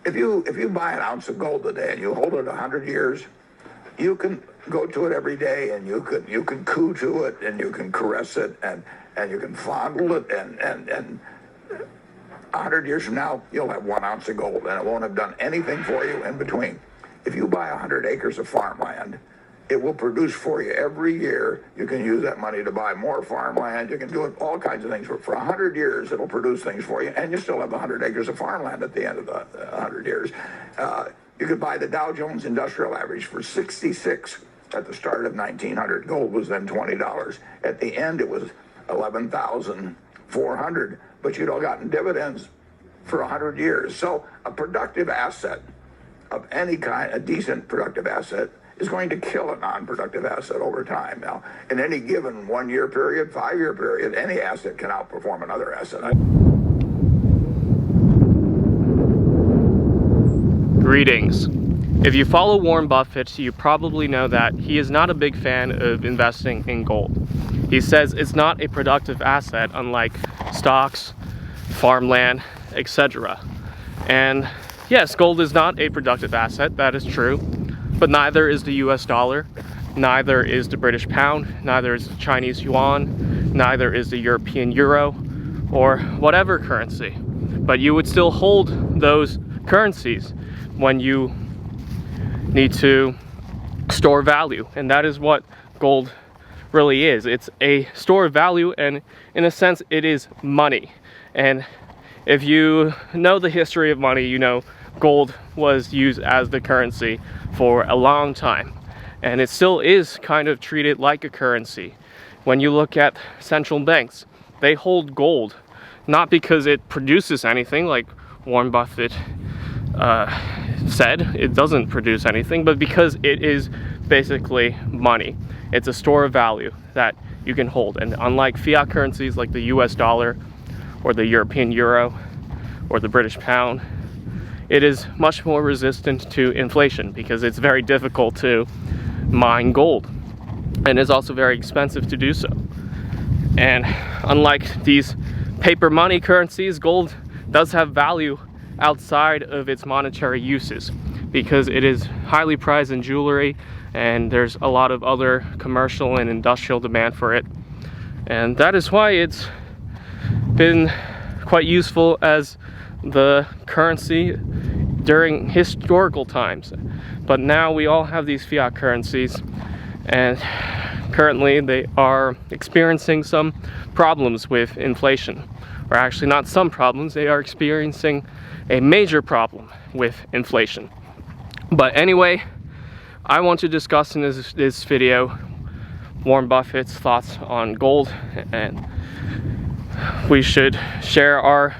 if you buy an ounce of gold today and you hold it 100 years, you can go to it every day and you can coo to it and you can caress it and you can fondle it and 100 years from now you'll have 1 ounce of gold and it won't have done anything for you in between. If you buy 100 acres of farmland, it will produce for you every year. You can use that money to buy more farmland. You can do it all kinds of things. For 100 years, it'll produce things for you, and you still have 100 acres of farmland at the end of the 100 years. You could buy the Dow Jones Industrial Average for 66 at the start of 1900. Gold was then $20. At the end, it was 11,400, but you'd all gotten dividends for 100 years. So a productive asset of any kind, a decent productive asset, is going to kill a non-productive asset over time. Now, in any given 1 year period, 5 year period, any asset can outperform another asset. Greetings. If you follow Warren Buffett, you probably know that he is not a big fan of investing in gold. He says it's not a productive asset, unlike stocks, farmland, etc. And yes, gold is not a productive asset, that is true. But neither is the US dollar, neither is the British pound, neither is the Chinese yuan, neither is the European euro, or whatever currency. But you would still hold those currencies when you need to store value. And that is what gold really is. It's a store of value, and in a sense, it is money. And if you know the history of money, you know gold was used as the currency for a long time, and it still is kind of treated like a currency. When you look at central banks, they hold gold not because it produces anything, like Warren Buffett said, it doesn't produce anything, but because it is basically money. It's a store of value that you can hold, and unlike fiat currencies like the US dollar or the European euro or the British pound, it is much more resistant to inflation because it's very difficult to mine gold, and it's also very expensive to do so. And unlike these paper money currencies, gold does have value outside of its monetary uses because it is highly prized in jewelry, and there's a lot of other commercial and industrial demand for it. And that is why it's been quite useful as the currency during historical times. But now we all have these fiat currencies, and currently they are experiencing some problems with inflation. Or actually not some problems, they are experiencing a major problem with inflation. But anyway, I want to discuss in this video Warren Buffett's thoughts on gold, and we should share our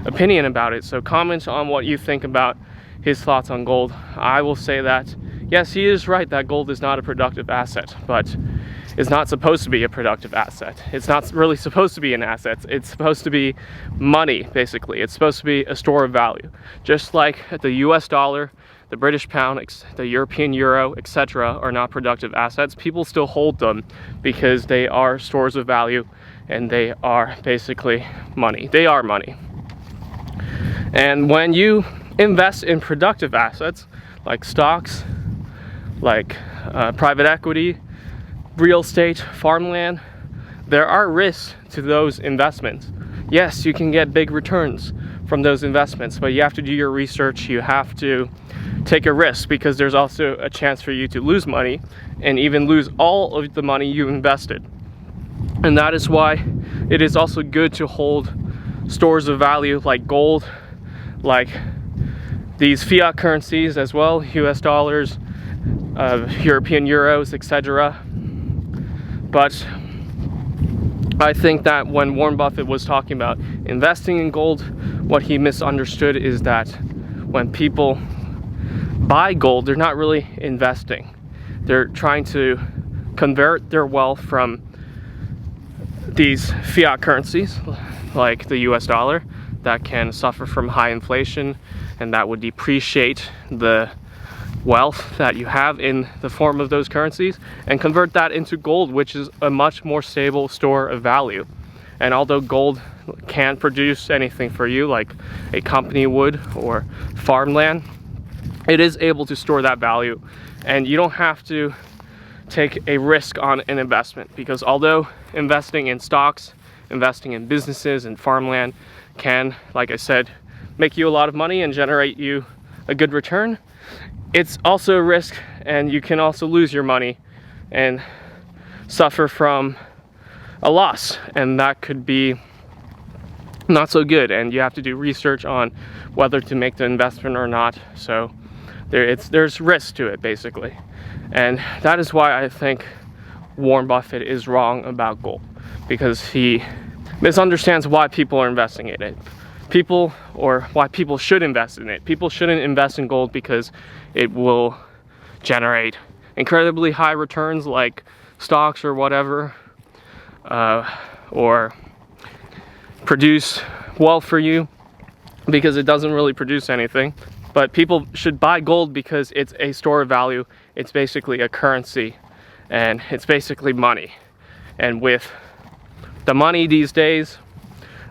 opinion about it. So comment on what you think about his thoughts on gold. I will say that yes, he is right that gold is not a productive asset, but it's not supposed to be a productive asset. It's not really supposed to be an asset. It's supposed to be money, basically. It's supposed to be a store of value. Just like the US dollar, the British pound, the European euro, etc. are not productive assets, people still hold them because they are stores of value and they are basically money. They are money. And when you invest in productive assets like stocks, like private equity, real estate, farmland, there are risks to those investments. Yes, you can get big returns from those investments, but you have to do your research. You have to take a risk because there's also a chance for you to lose money and even lose all of the money you invested. And that is why it is also good to hold stores of value like gold, like these fiat currencies as well, US dollars, European euros, etc. But I think that when Warren Buffett was talking about investing in gold, what he misunderstood is that when people buy gold, they're not really investing. They're trying to convert their wealth from these fiat currencies like the US dollar that can suffer from high inflation and that would depreciate the wealth that you have in the form of those currencies, and convert that into gold, which is a much more stable store of value. And although gold can't produce anything for you like a company would or farmland, it is able to store that value, and you don't have to take a risk on an investment, because although investing in stocks, investing in businesses and farmland can, like I said, make you a lot of money and generate you a good return, it's also a risk, and you can also lose your money and suffer from a loss, and that could be not so good, and you have to do research on whether to make the investment or not. So there's risk to it, basically. And that is why I think Warren Buffett is wrong about gold, because he misunderstands why people are investing in it. Or why people should invest in it. People shouldn't invest in gold because it will generate incredibly high returns like stocks or whatever, or produce wealth for you, because it doesn't really produce anything. But people should buy gold because it's a store of value. It's basically a currency, and it's basically money. And with the money these days,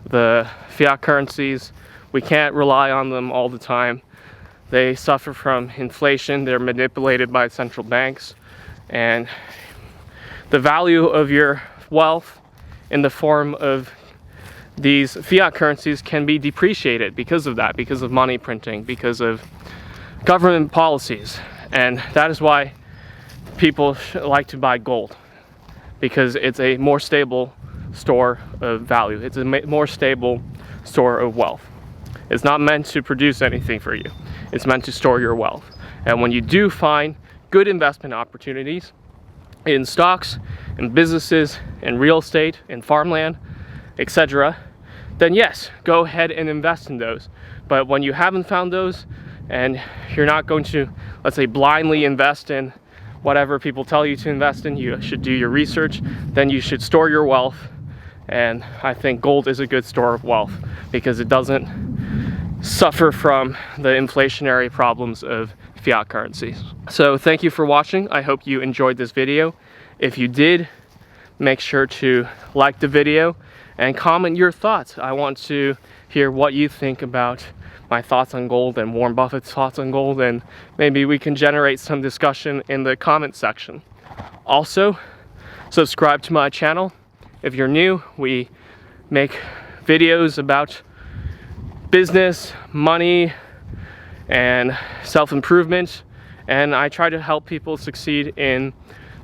the fiat currencies, we can't rely on them all the time. They suffer from inflation. They're manipulated by central banks, and the value of your wealth in the form of these fiat currencies can be depreciated because of that, because of money printing, because of government policies. And that is why people like to buy gold, because it's a more stable store of value. It's a more stable store of wealth. It's not meant to produce anything for you. It's meant to store your wealth. And when you do find good investment opportunities in stocks, in businesses, in real estate, in farmland, etc., then yes, go ahead and invest in those. But when you haven't found those, and you're not going to, let's say, blindly invest in whatever people tell you to invest in, you should do your research, then you should store your wealth. And I think gold is a good store of wealth because it doesn't suffer from the inflationary problems of fiat currencies. So thank you for watching. I hope you enjoyed this video. If you did, make sure to like the video and comment your thoughts. I want to hear what you think about my thoughts on gold and Warren Buffett's thoughts on gold, and maybe we can generate some discussion in the comment section. Also, subscribe to my channel. If you're new, we make videos about business, money, and self-improvement, and I try to help people succeed in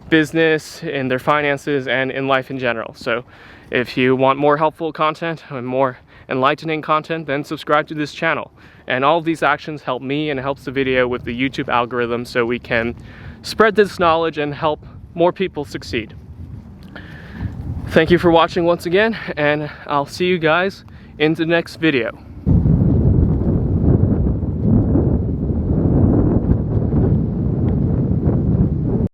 business, in their finances, and in life in general. So if you want more helpful content and more enlightening content, then subscribe to this channel. And all of these actions help me and helps the video with the YouTube algorithm, so we can spread this knowledge and help more people succeed. Thank you for watching once again, and I'll see you guys in the next video.